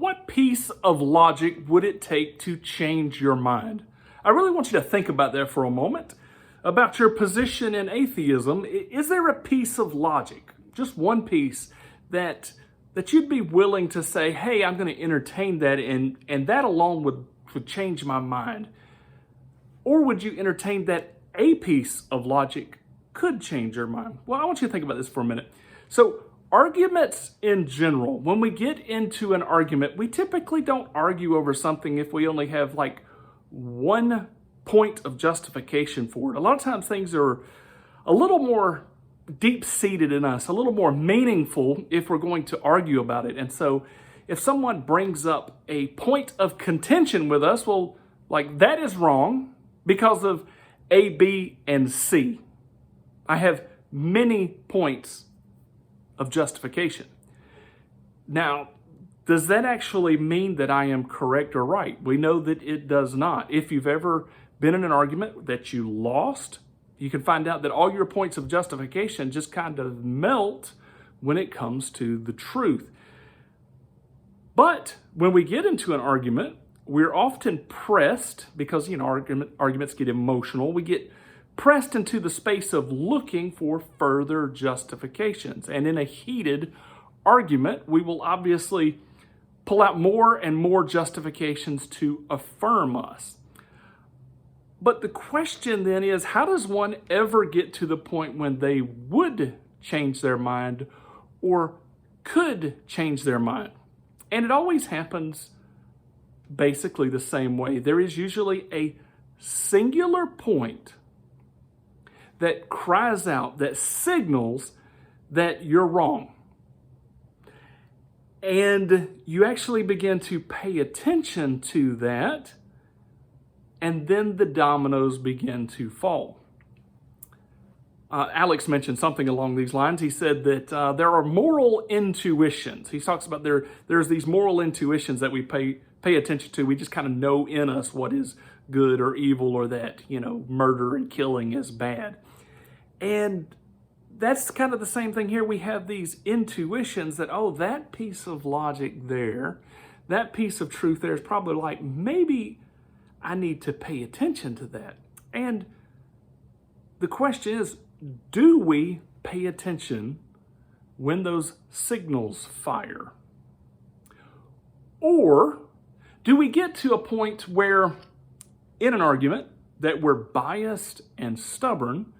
What piece of logic would it take to change your mind? I really want you to think about that for a moment, about your position in atheism. Is there a piece of logic, just one piece, that you'd be willing to say, hey, I'm going to entertain that, and that alone would change my mind? Or would you entertain that a piece of logic could change your mind? Well, I want you to think about this for a minute. So, arguments in general, when we get into an argument, we typically don't argue over something if we only have like one point of justification for it. A lot of times things are a little more deep-seated in us, a little more meaningful if we're going to argue about it. And so if someone brings up a point of contention with us, well, like that is wrong because of A, B, and C. I have many points of justification. Now, does that actually mean that I am correct or right? We know that it does not. If you've ever been in an argument that you lost, you can find out that all your points of justification just kind of melt when it comes to the truth. But when we get into an argument, we're often pressed, because arguments get emotional, we get pressed into the space of looking for further justifications. And in a heated argument, we will obviously pull out more and more justifications to affirm us. But the question then is, how does one ever get to the point when they would change their mind or could change their mind? And it always happens basically the same way. There is usually a singular point that cries out, that signals that you're wrong. And you actually begin to pay attention to that, and then the dominoes begin to fall. Alex mentioned something along these lines. He said that there are moral intuitions. He talks about there's these moral intuitions that we pay attention to. We just kind of know in us what is good or evil, or that, murder and killing is bad. And that's kind of the same thing here. We have these intuitions that, that piece of logic there, that piece of truth there is probably like, maybe I need to pay attention to that. And the question is, do we pay attention when those signals fire? Or do we get to a point where in an argument that we're biased and stubborn,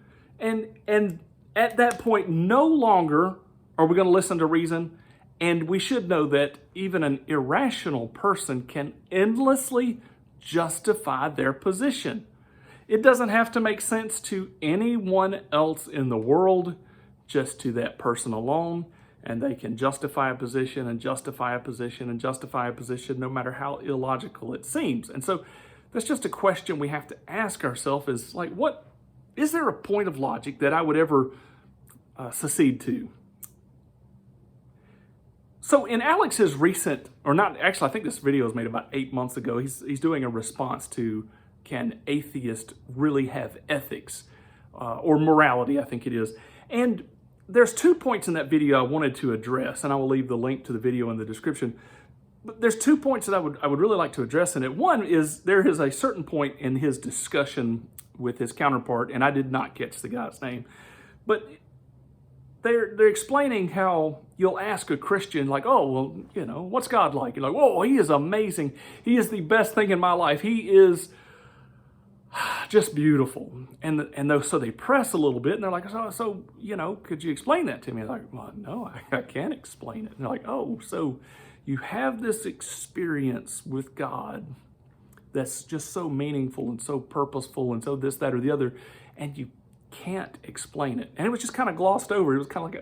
and at that point no longer are we going to listen to reason? And we should know that even an irrational person can endlessly justify their position. It doesn't have to make sense to anyone else in the world, just to that person alone. And they can justify a position and justify a position and justify a position, no matter how illogical it seems. And so that's just a question we have to ask ourselves, is like, what is there a point of logic that I would ever secede to? So in Alex's recent, or not, actually, I think this video was made about 8 months ago. He's doing a response to, can atheists really have ethics or morality, I think it is. And there's 2 points in that video I wanted to address, and I will leave the link to the video in the description. But there's 2 points that I would really like to address in it. One is, there is a certain point in his discussion with his counterpart, and I did not catch the guy's name, but they're explaining how you'll ask a Christian, like, what's God like? You're like, he is amazing. He is the best thing in my life. He is just beautiful. So they press a little bit, and they're like, so could you explain that to me? They're like, well, no, I can't explain it. And they're like, so you have this experience with God that's just so meaningful and so purposeful and so this, that, or the other, and you can't explain it. And it was just kind of glossed over. It was kind of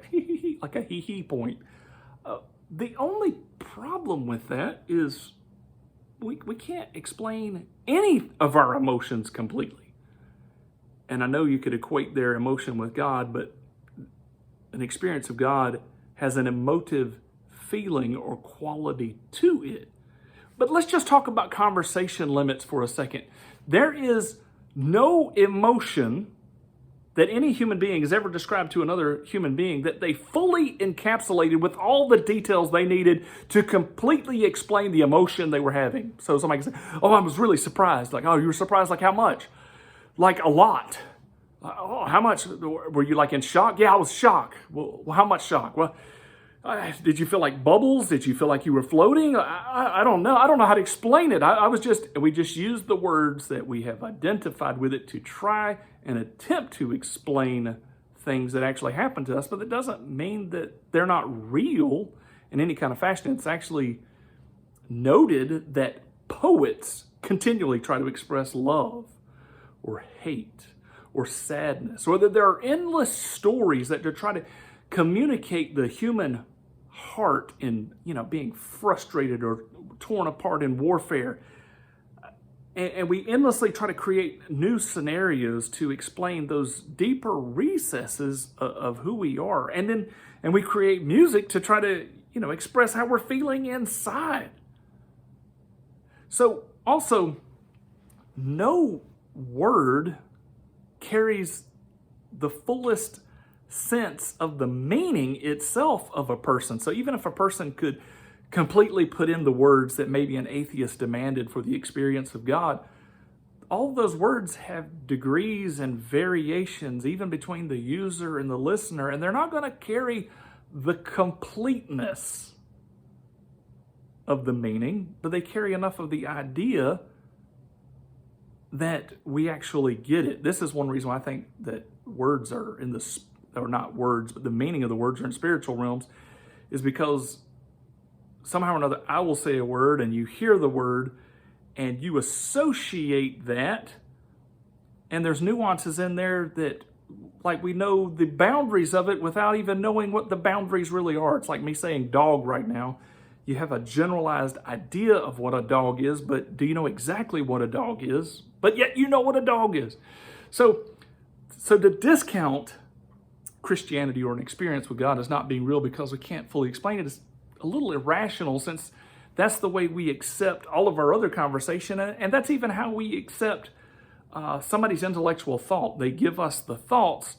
like a hee-hee point. The only problem with that is we can't explain any of our emotions completely. And I know you could equate their emotion with God, but an experience of God has an emotive feeling or quality to it. But let's just talk about conversation limits for a second. There is no emotion that any human being has ever described to another human being that they fully encapsulated with all the details they needed to completely explain the emotion they were having. So somebody can say, oh, I was really surprised. Like, oh, you were surprised? Like how much? Like a lot. Oh, how much? Were you like in shock? Yeah, I was shocked. Well, how much shock? Well, did you feel like bubbles? Did you feel like you were floating? I don't know. I don't know how to explain it. We just used the words that we have identified with it to try and attempt to explain things that actually happen to us, but that doesn't mean that they're not real in any kind of fashion. It's actually noted that poets continually try to express love or hate or sadness, or that there are endless stories that try to communicate the human heart in, being frustrated or torn apart in warfare. And we endlessly try to create new scenarios to explain those deeper recesses of who we are. And we create music to try to, express how we're feeling inside. So also, no word carries the fullest sense of the meaning itself of a person. So even if a person could completely put in the words that maybe an atheist demanded for the experience of God, all of those words have degrees and variations even between the user and the listener, and they're not going to carry the completeness of the meaning, but they carry enough of the idea that we actually get it. This is one reason why I think that words are or not words, but the meaning of the words are in spiritual realms, is because somehow or another I will say a word and you hear the word and you associate that, and there's nuances in there that, like, we know the boundaries of it without even knowing what the boundaries really are. It's like me saying dog right now. You have a generalized idea of what a dog is, but do you know exactly what a dog is? But yet you know what a dog is. So to discount Christianity or an experience with God as not being real because we can't fully explain it is a little irrational, since that's the way we accept all of our other conversation, and that's even how we accept somebody's intellectual thought. They give us the thoughts.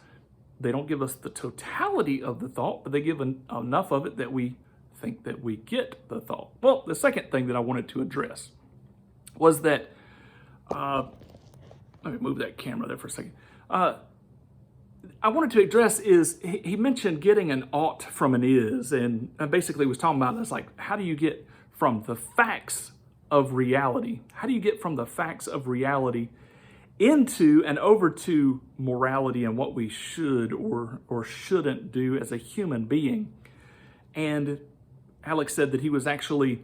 They don't give us the totality of the thought, but they give enough of it that we think that we get the thought. Well, the second thing that I wanted to address was that, let me move that camera there for a second. I wanted to address is, he mentioned getting an ought from an is, and basically was talking about this, like, how do you get from the facts of reality? How do you get from the facts of reality into and over to morality and what we should or shouldn't do as a human being? And Alex said that he was actually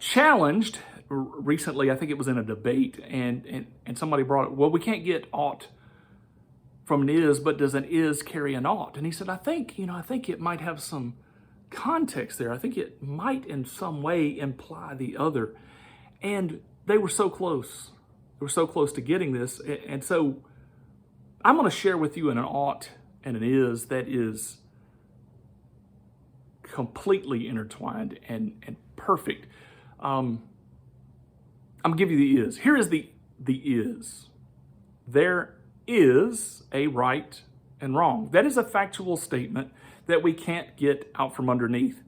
challenged recently. I think it was in a debate, and somebody brought it, well, we can't get ought from an is, but does an is carry an ought? And he said, I think it might have some context there. I think it might in some way imply the other. And they were so close. They were so close to getting this. And so I'm going to share with you an ought and an is that is completely intertwined and perfect. I'm going to give you the is. Here is the is. There is a right and wrong. That is a factual statement that we can't get out from underneath.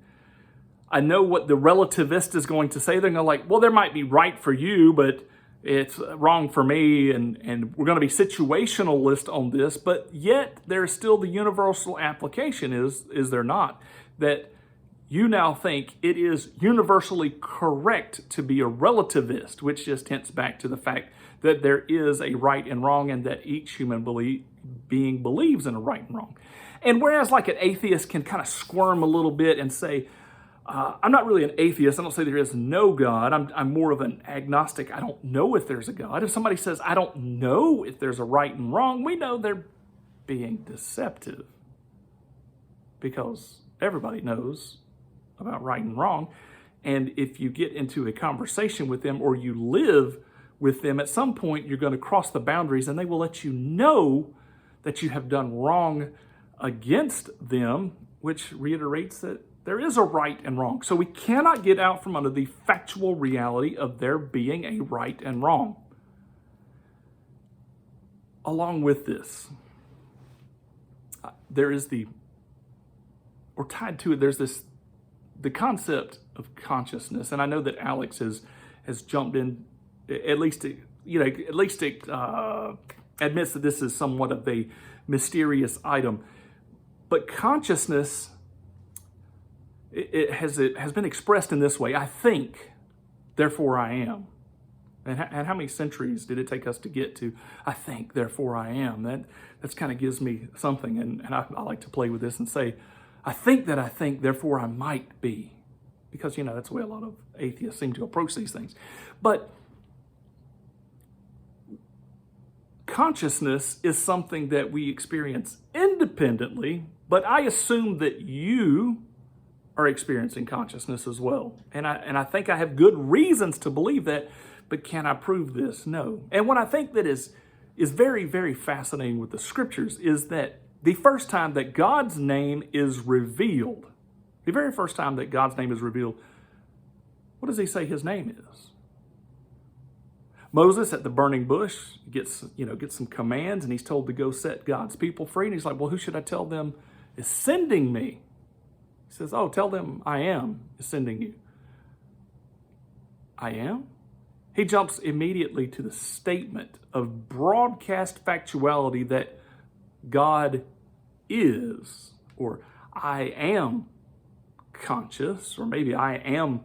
I know what the relativist is going to say. They're going to like, well, there might be right for you, but it's wrong for me, and we're going to be situationalist on this, but yet there's still the universal application, is there not? That you now think it is universally correct to be a relativist, which just hints back to the fact that there is a right and wrong, and that each human being believes in a right and wrong. And whereas like an atheist can kind of squirm a little bit and say, I'm not really an atheist. I don't say there is no God. I'm more of an agnostic. I don't know if there's a God. If somebody says, I don't know if there's a right and wrong, we know they're being deceptive, because everybody knows about right and wrong. And if you get into a conversation with them or you live with them, at some point you're going to cross the boundaries, and they will let you know that you have done wrong against them, which reiterates that there is a right and wrong. So we cannot get out from under the factual reality of there being a right and wrong. Along with this, there is or tied to it, there's the concept of consciousness. And I know that Alex has jumped in, at least admits that this is somewhat of a mysterious item. But consciousness, it has been expressed in this way: I think, therefore I am. And how many centuries did it take us to get to I think, therefore I am? That's kind of gives me something, and I like to play with this and say, I think that I think, therefore I might be. Because, that's the way a lot of atheists seem to approach these things. But consciousness is something that we experience independently, but I assume that you are experiencing consciousness as well. And I think I have good reasons to believe that, but can I prove this? No. And what I think that is very, very fascinating with the scriptures is that the first time that God's name is revealed, the very first time that God's name is revealed, what does he say his name is? Moses at the burning bush gets some commands, and he's told to go set God's people free. And he's like, well, who should I tell them is sending me? He says, oh, tell them I am is sending you. I am? He jumps immediately to the statement of broadcast factuality that God is, or I am conscious, or maybe I am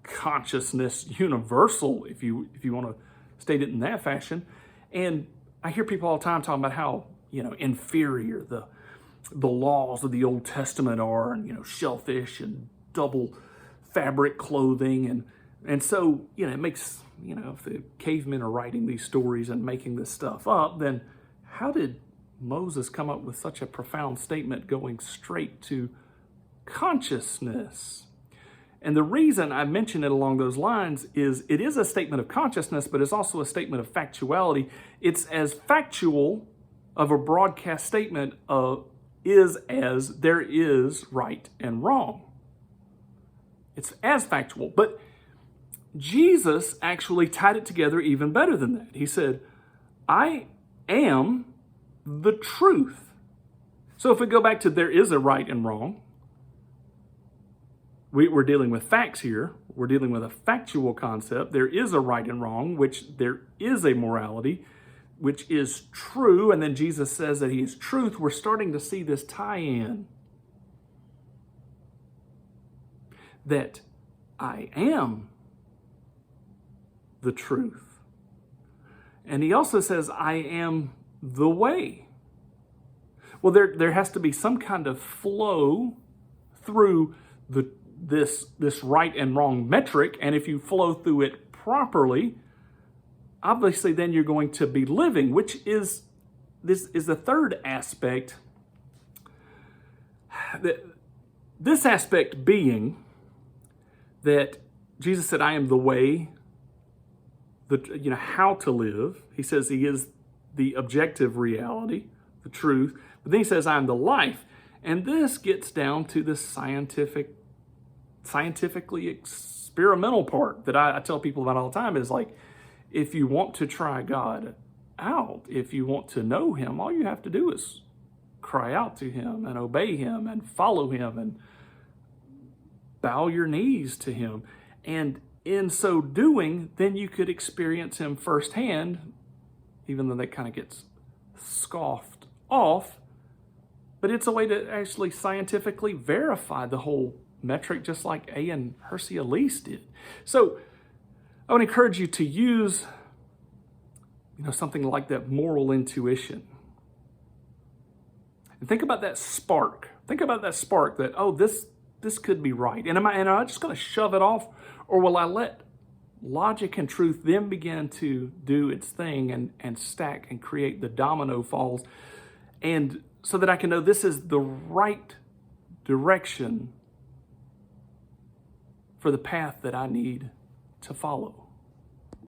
consciousness universal, if you want to state it in that fashion. And I hear people all the time talking about how inferior the laws of the Old Testament are, and shellfish and double fabric clothing, and so it makes if the cavemen are writing these stories and making this stuff up, then how did Moses come up with such a profound statement going straight to consciousness? And the reason I mention it along those lines is it is a statement of consciousness, but it's also a statement of factuality. It's as factual of a broadcast statement is as there is right and wrong. It's as factual. But Jesus actually tied it together even better than that. He said, I am the truth. So if we go back to there is a right and wrong, we're dealing with facts here. We're dealing with a factual concept. There is a right and wrong, which there is a morality, which is true. And then Jesus says that he is truth. We're starting to see this tie-in. That I am the truth. And he also says, I am the way. Well, there has to be some kind of flow through this right and wrong metric, and if you flow through it properly, obviously then you're going to be living, which is the third aspect. This aspect being that Jesus said, I am the way, how to live. He says he is the objective reality, the truth. But then he says, I am the life. And this gets down to the scientifically experimental part that I tell people about all the time is like, if you want to try God out, if you want to know him, all you have to do is cry out to him and obey him and follow him and bow your knees to him. And in so doing, then you could experience him firsthand, even though that kind of gets scoffed off. But it's a way to actually scientifically verify the whole metric, just like A and Hersey Elise did. So I would encourage you to use, something like that moral intuition. And think about that spark. Think about that spark that, this could be right. And am I just going to shove it off? Or will I let logic and truth then begin to do its thing and stack and create the domino falls? And so that I can know this is the right direction for the path that I need to follow.